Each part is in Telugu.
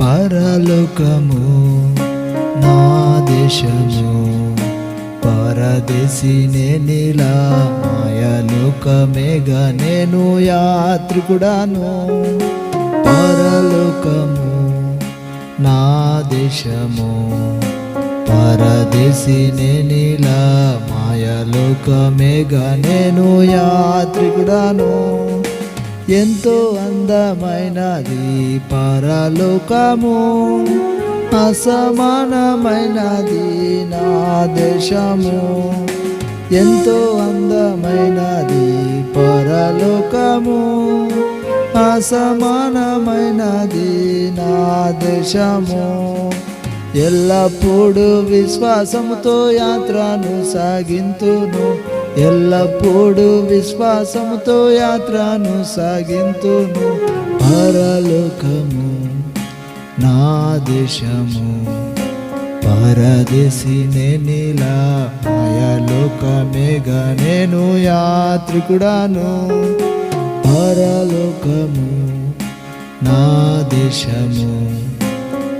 పరలోకము నా దేశము, పరదేశి నేనిలా మాయలోకమేగా నేను యాత్రికుడాను. పరలోకము నా దేశము, పరదేశి నేనిలా మాయలోకమేగా నేను యాత్రికుడాను. ఎంతో అందమైనది పరలోకము, అసమానమైనది నా దేశము. ఎంతో అందమైనది పరలోకము, అసమానమైనది నా దేశము. ఎల్లప్పుడూ విశ్వాసముతో యాత్రను సాగింతును, ఎల్లప్పుడూ విశ్వాసముతో యాత్రను సాగింతును. పరలోకము నా దేశము, పరదేశి నేనిలా మాయలోకమేగా నేను యాత్రికుడాను. పరలోకము నా దేశము,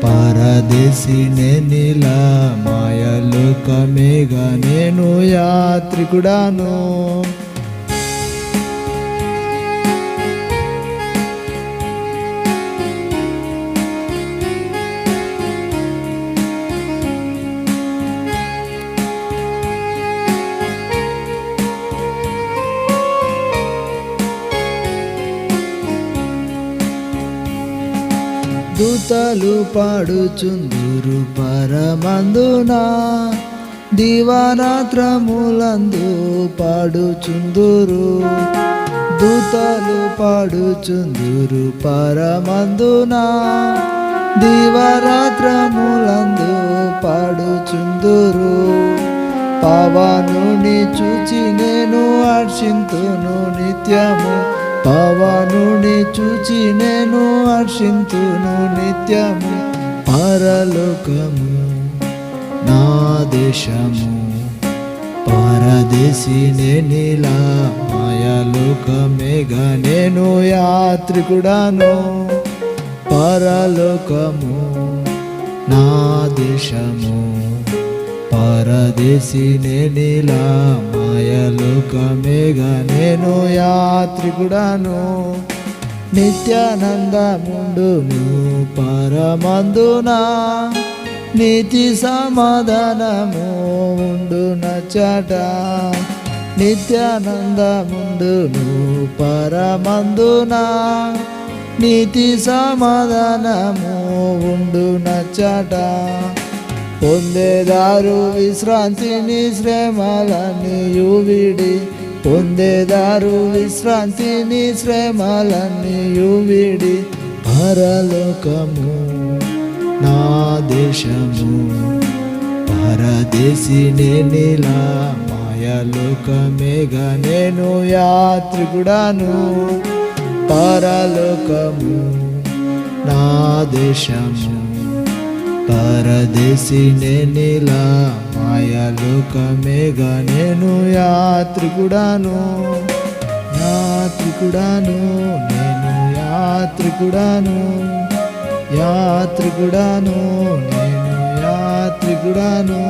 పరదేశి నేనిలా మాయలోకమేగా నేను యాత్రికుడాను. దూతలు పాడుచుందురు పరమందున, దివారాత్రములందు పాడుచుందురు. దూతలు పాడుచుందురు పరమందున, దివారాత్రములందు పాడుచుందురు. పవనుని చూచి నేను హర్షింతును నిత్యము, పవనుని చూచి నేను హర్షింతును నిత్యము. పరలోకము నా దేశము, పరదేశి నేనిలా మాయలోకమేగా నేను యాత్రికుడాను. పరలోకము నా దేశము, పరదేశి నేనిలా మాయలోకమేగా నేను యాత్రికుడాను. నిత్యానందముండును పరమందున, నీతి సమాధానము ఉండునచ్చట. నిత్యానందముండును పరమందున, నీతి సమాధానము ఉండునచ్చట. పొందేదారు విశ్రాంతిని శ్రమలన్నీయు విడి, పొందేదారు విశ్రాంతిని శ్రమలన్నీయు విడి. పరలోకము నా దేశము, పరదేశి నేనిలా మాయలోకమేగా నేను యాత్రికుడాను. పరలోకము నా దేశము, పరదేశి నేనిలా మాయలోకమేగా నేను యాత్రికుడాను. యాత్రికుడాను నేను యాత్రికుడాను, యాత్రికుడాను నేను యాత్రికుడాను.